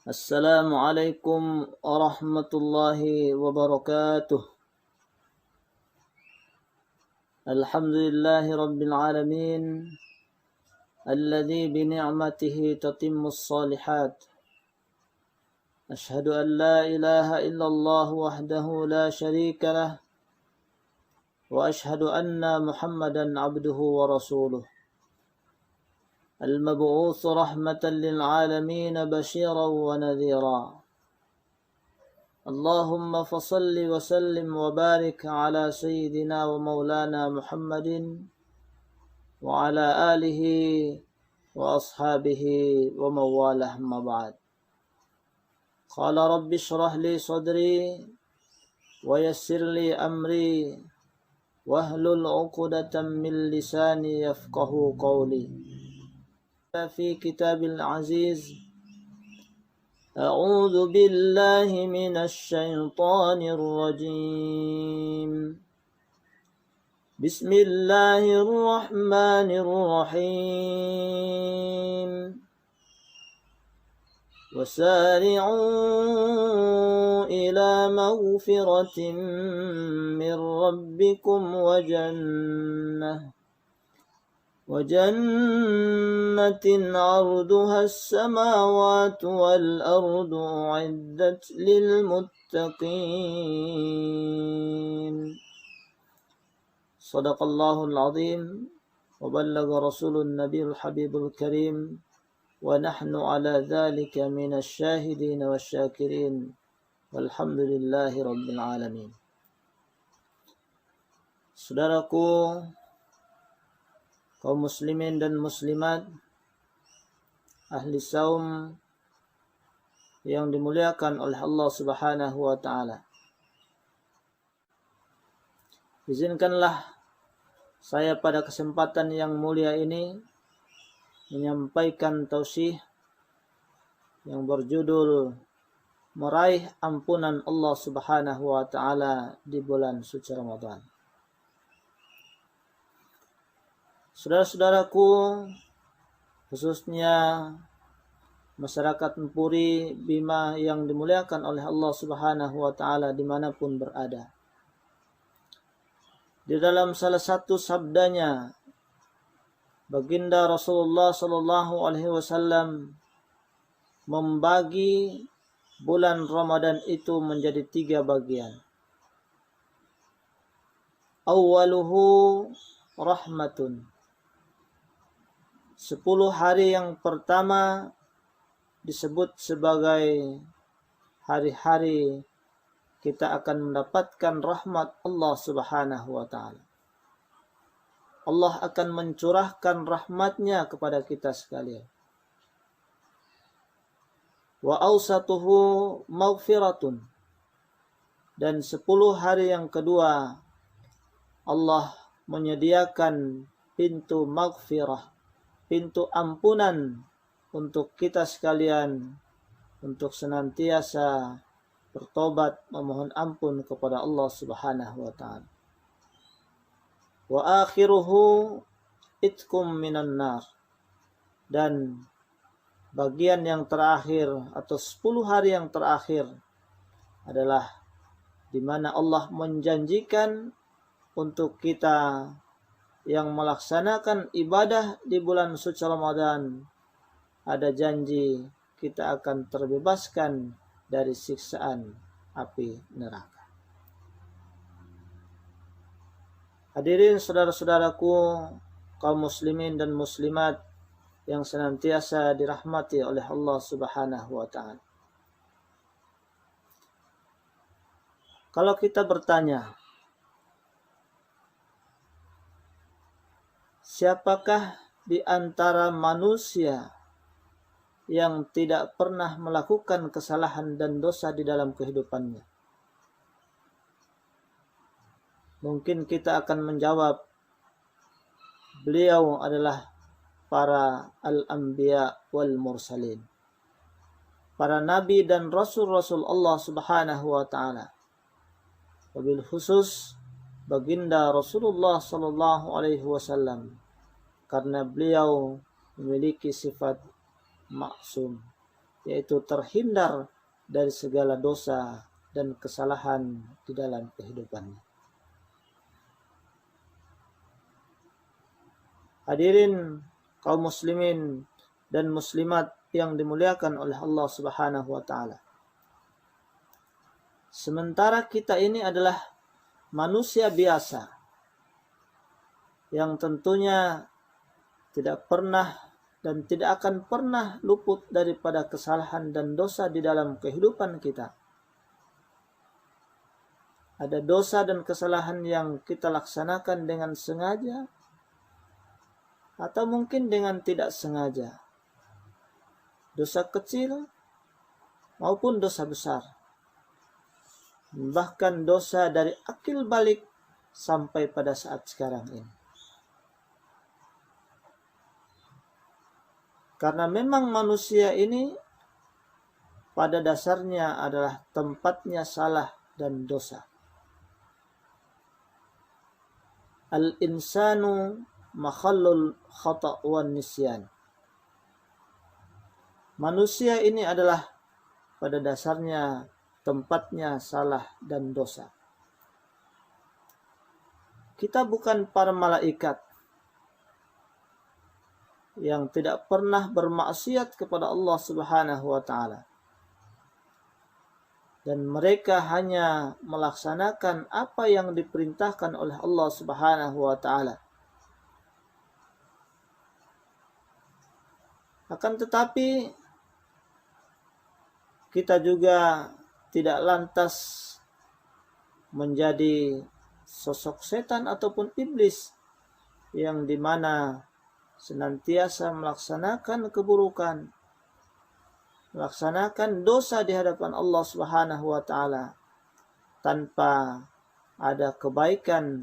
السلام عليكم ورحمة الله وبركاته. الحمد لله رب العالمين الذي بنعمته تتم الصالحات. أشهد أن لا إله إلا الله وحده لا شريك له، وأشهد أن محمدا عبده ورسوله المبعوث رحمة للعالمين بشيرا ونذيرا. اللهم فصل وسلم وبارك على سيدنا ومولانا محمد وعلى آله وأصحابه ومن والاه، أما بعد. قال رب اشرح لي صدري ويسر لي أمري واحلل عقدة من لساني يفقه قولي. في كتاب العزيز أعوذ بالله من الشيطان الرجيم. بسم الله الرحمن الرحيم. وسارعوا إلى مغفرة من ربكم وجنة عرضها السماوات والأرض أعدت للمتقين. صدق الله العظيم وبلغ رسول النبي الحبيب الكريم، ونحن على ذلك من الشاهدين والشاكرين، والحمد لله رب العالمين. Saudaraku, kaum muslimin dan muslimat, ahli saum yang dimuliakan oleh Allah Subhanahu wa taala. Izinkanlah saya pada kesempatan yang mulia ini menyampaikan tausih yang berjudul meraih ampunan Allah Subhanahu wa taala di bulan suci Ramadan. Saudara-saudaraku, khususnya masyarakat Mempuri Bima yang dimuliakan oleh Allah Subhanahu wa taala dimanapun berada. Di dalam salah satu sabdanya, baginda Rasulullah sallallahu alaihi wasallam membagi bulan Ramadan itu menjadi 3 bagian. Awwaluhu rahmatun. 10 hari yang pertama disebut sebagai hari-hari kita akan mendapatkan rahmat Allah Subhanahu wa taala. Allah akan mencurahkan rahmatnya kepada kita sekalian. Wa awsatuhu maghfiratun. Dan 10 hari yang kedua Allah menyediakan pintu maghfirah, pintu ampunan untuk kita sekalian, untuk senantiasa bertobat memohon ampun kepada Allah Subhanahu wa taala. Wa akhiruhu itkum minan nar. Dan bagian yang terakhir atau 10 hari yang terakhir adalah di mana Allah menjanjikan untuk kita yang melaksanakan ibadah di bulan suci Ramadan, ada janji kita akan terbebaskan dari siksaan api neraka. Hadirin saudara-saudaraku, kaum muslimin dan muslimat yang senantiasa dirahmati oleh Allah Subhanahu wa taala. Kalau kita bertanya, siapakah di antara manusia yang tidak pernah melakukan kesalahan dan dosa di dalam kehidupannya? Mungkin kita akan menjawab, beliau adalah para al-anbiya wal mursalin, para nabi dan rasul-rasul Allah Subhanahu wa taala. Wabil khusus baginda Rasulullah sallallahu alaihi wasallam, karena beliau memiliki sifat maksum, yaitu terhindar dari segala dosa dan kesalahan di dalam kehidupannya. Hadirin kaum muslimin dan muslimat yang dimuliakan oleh Allah Subhanahu wa taala. Sementara kita ini adalah manusia biasa yang tentunya tidak pernah dan tidak akan pernah luput daripada kesalahan dan dosa di dalam kehidupan kita. Ada dosa dan kesalahan yang kita laksanakan dengan sengaja atau mungkin dengan tidak sengaja. Dosa kecil maupun dosa besar. Bahkan dosa dari akil balik sampai pada saat sekarang ini. Karena memang manusia ini pada dasarnya adalah tempatnya salah dan dosa. Al-insanu makhallul khata' wan nisyan. Manusia ini adalah pada dasarnya tempatnya salah dan dosa. Kita bukan para malaikat yang tidak pernah bermaksiat kepada Allah Subhanahu wa taala. Dan mereka hanya melaksanakan apa yang diperintahkan oleh Allah Subhanahu wa taala. Akan tetapi kita juga tidak lantas menjadi sosok setan ataupun iblis yang dimana senantiasa melaksanakan keburukan, melaksanakan dosa di hadapan Allah Subhanahu wa taala tanpa ada kebaikan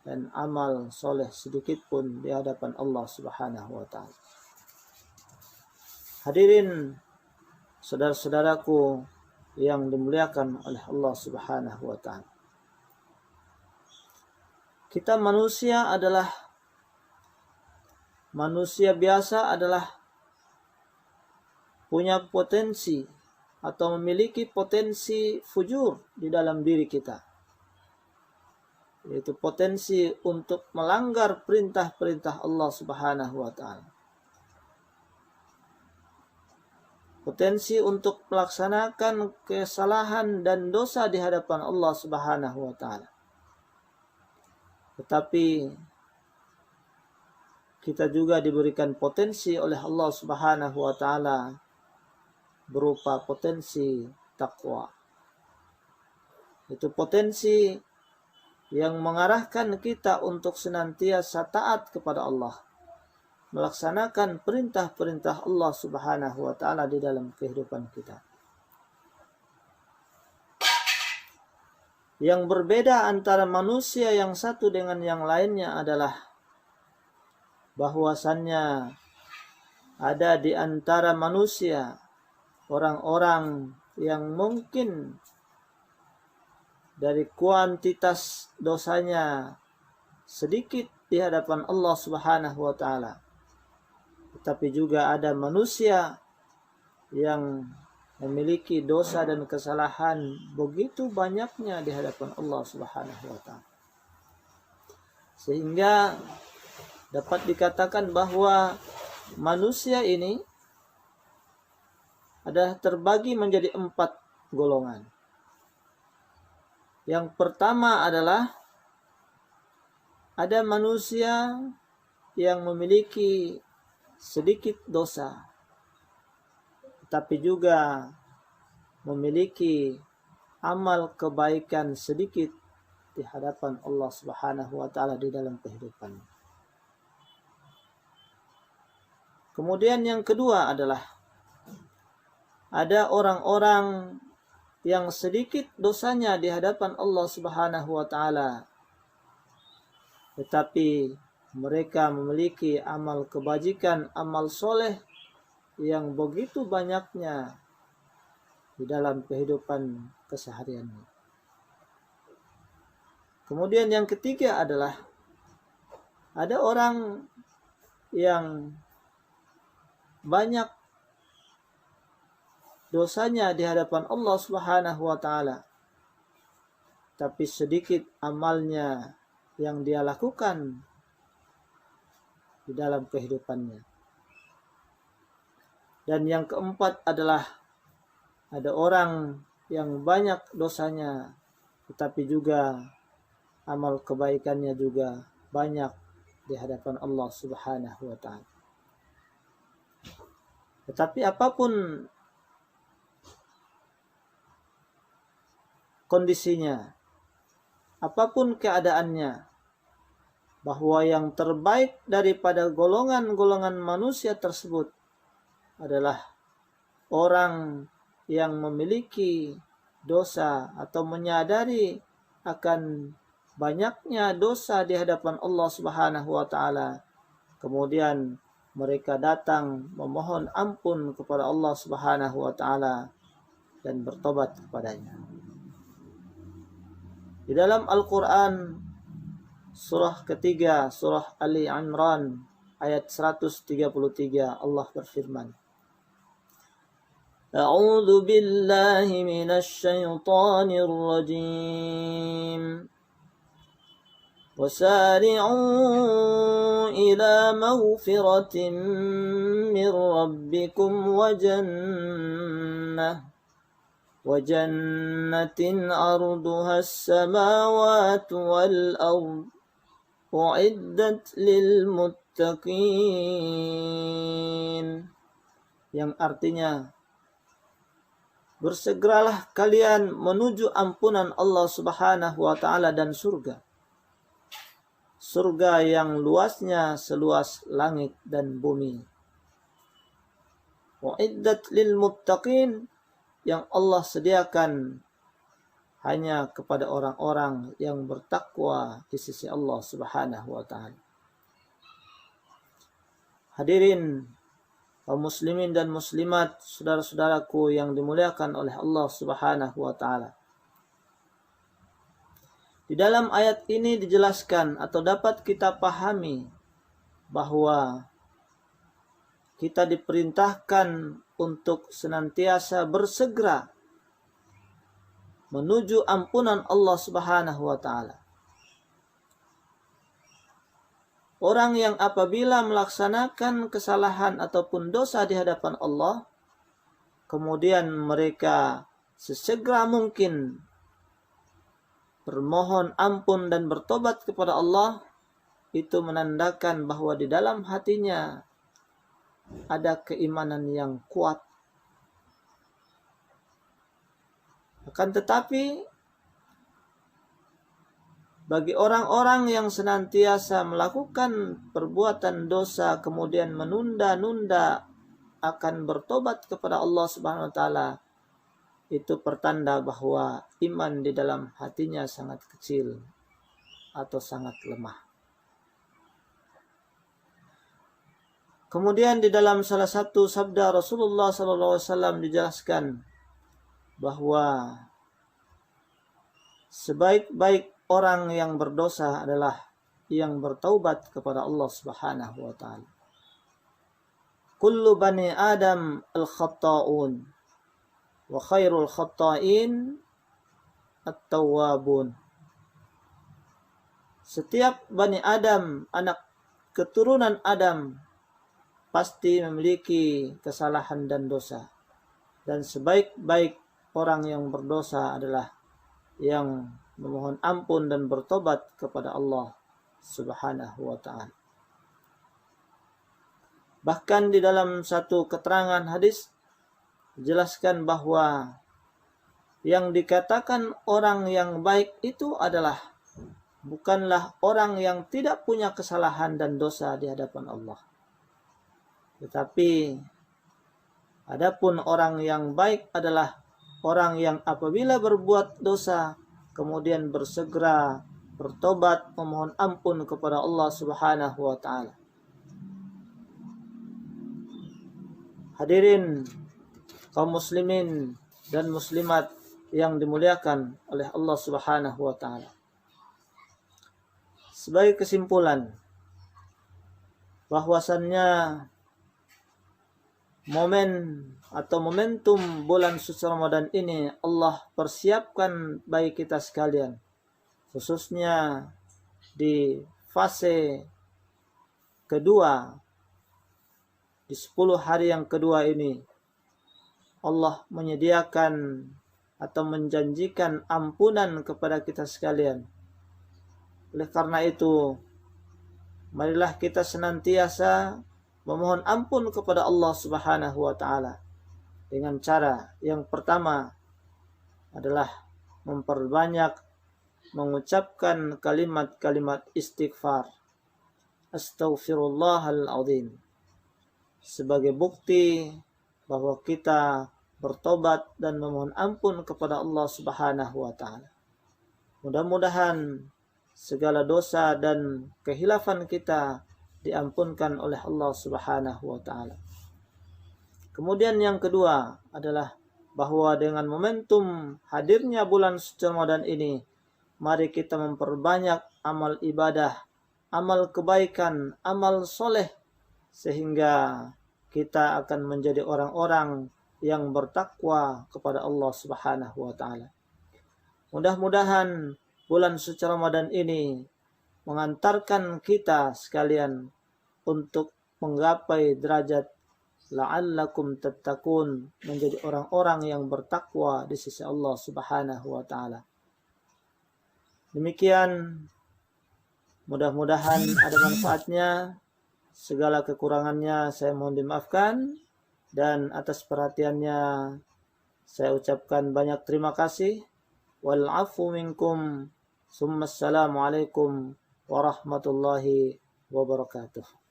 dan amal soleh sedikit pun di hadapan Allah Subhanahu wa taala. Hadirin saudara-saudaraku yang dimuliakan oleh Allah Subhanahu wa taala. Kita manusia biasa adalah punya potensi atau memiliki potensi fujur di dalam diri kita. Yaitu potensi untuk melanggar perintah-perintah Allah Subhanahu wa taala. Potensi untuk melaksanakan kesalahan dan dosa di hadapan Allah Subhanahu wa taala. Tetapi kita juga diberikan potensi oleh Allah Subhanahu wa taala berupa potensi takwa. Itu potensi yang mengarahkan kita untuk senantiasa taat kepada Allah, melaksanakan perintah-perintah Allah Subhanahu wa taala di dalam kehidupan kita. Yang berbeda antara manusia yang satu dengan yang lainnya adalah bahwasannya ada di antara manusia orang-orang yang mungkin dari kuantitas dosanya sedikit di hadapan Allah Subhanahu wa taala. Tetapi juga ada manusia yang memiliki dosa dan kesalahan begitu banyaknya di hadapan Allah Subhanahu wa taala. Sehingga dapat dikatakan bahwa manusia ini adalah terbagi menjadi 4 golongan. Yang pertama adalah ada manusia yang memiliki sedikit dosa, tapi juga memiliki amal kebaikan sedikit di hadapan Allah Subhanahu wa taala di dalam kehidupannya. Kemudian yang kedua adalah ada orang-orang yang sedikit dosanya di hadapan Allah Subhanahu wa taala, tetapi mereka memiliki amal kebajikan, amal soleh yang begitu banyaknya di dalam kehidupan kesehariannya. Kemudian yang ketiga adalah ada orang yang banyak dosanya di hadapan Allah Subhanahu wa taala, tapi sedikit amalnya yang dia lakukan di dalam kehidupannya. Dan yang keempat adalah ada orang yang banyak dosanya, tetapi juga amal kebaikannya juga banyak di hadapan Allah Subhanahu wa taala. Tetapi apapun kondisinya, apapun keadaannya, bahwa yang terbaik daripada golongan-golongan manusia tersebut adalah orang yang memiliki dosa atau menyadari akan banyaknya dosa di hadapan Allah Subhanahu wa taala. Kemudian mereka datang memohon ampun kepada Allah Subhanahu wa taala dan bertobat kepadanya. Di dalam Al-Qur'an surah ketiga, surah Ali Imran ayat 133, Allah berfirman, A'udzu billahi minasy syaithanir rajim. وسارعوا إلى مغفرة من ربكم وجنة عرضها السماوات والأرض أعدت للمتقين, yang artinya bersegeralah kalian menuju ampunan Allah Subhanahu wa taala dan surga yang luasnya seluas langit dan bumi. Wa'iddat lil muttaqin, yang Allah sediakan hanya kepada orang-orang yang bertakwa di sisi Allah Subhanahu wa taala. Hadirin kaum muslimin dan muslimat, saudara-saudaraku yang dimuliakan oleh Allah Subhanahu wa taala. Di dalam ayat ini dijelaskan atau dapat kita pahami bahwa kita diperintahkan untuk senantiasa bersegera menuju ampunan Allah Subhanahu wa taala. Orang yang apabila melaksanakan kesalahan ataupun dosa di hadapan Allah, kemudian mereka sesegera mungkin bermohon ampun dan bertobat kepada Allah, itu menandakan bahwa di dalam hatinya ada keimanan yang kuat. Akan tetapi bagi orang-orang yang senantiasa melakukan perbuatan dosa kemudian menunda-nunda akan bertobat kepada Allah Subhanahu wa taala, itu pertanda bahwa iman di dalam hatinya sangat kecil atau sangat lemah. Kemudian di dalam salah satu sabda Rasulullah SAW dijelaskan bahwa sebaik-baik orang yang berdosa adalah yang bertaubat kepada Allah Subhanahu wa taala. Kullu bani Adam al-khatta'un wa khairul khatta'in at-tawwabun. Setiap Bani Adam, anak keturunan Adam, pasti memiliki kesalahan dan dosa. Dan sebaik-baik orang yang berdosa adalah yang memohon ampun dan bertobat kepada Allah Subhanahu wa ta'ala. Bahkan di dalam satu keterangan hadis jelaskan bahwa yang dikatakan orang yang baik itu adalah bukanlah orang yang tidak punya kesalahan dan dosa di hadapan Allah. Tetapi adapun orang yang baik adalah orang yang apabila berbuat dosa kemudian bersegera bertobat memohon ampun kepada Allah Subhanahu wa taala. Hadirin kaum muslimin dan muslimat yang dimuliakan oleh Allah Subhanahu wa taala. Sebagai kesimpulan bahwasannya momen atau momentum bulan suci Ramadan ini Allah persiapkan bagi kita sekalian, khususnya di fase kedua, di 10 hari yang kedua ini Allah menyediakan atau menjanjikan ampunan kepada kita sekalian. Oleh karena itu, marilah kita senantiasa memohon ampun kepada Allah Subhanahu wa taala dengan cara yang pertama adalah memperbanyak mengucapkan kalimat-kalimat istighfar. Astaghfirullahal azim. Sebagai bukti bahwa kita bertobat dan memohon ampun kepada Allah Subhanahu wa taala. Mudah-mudahan segala dosa dan kehilafan kita diampunkan oleh Allah Subhanahu wa taala. Kemudian yang kedua adalah bahwa dengan momentum hadirnya bulan suci Ramadan ini, mari kita memperbanyak amal ibadah, amal kebaikan, amal soleh, sehingga kita akan menjadi orang-orang yang bertakwa kepada Allah Subhanahu wa taala. Mudah-mudahan bulan suci Ramadan ini mengantarkan kita sekalian untuk menggapai derajat la'allakum tattaqun, menjadi orang-orang yang bertakwa di sisi Allah Subhanahu wa taala. Demikian, mudah-mudahan ada manfaatnya. Segala kekurangannya saya mohon dimaafkan, dan atas perhatiannya saya ucapkan banyak terima kasih. Wal afu minkum. Assalamualaikum warahmatullahi wabarakatuh.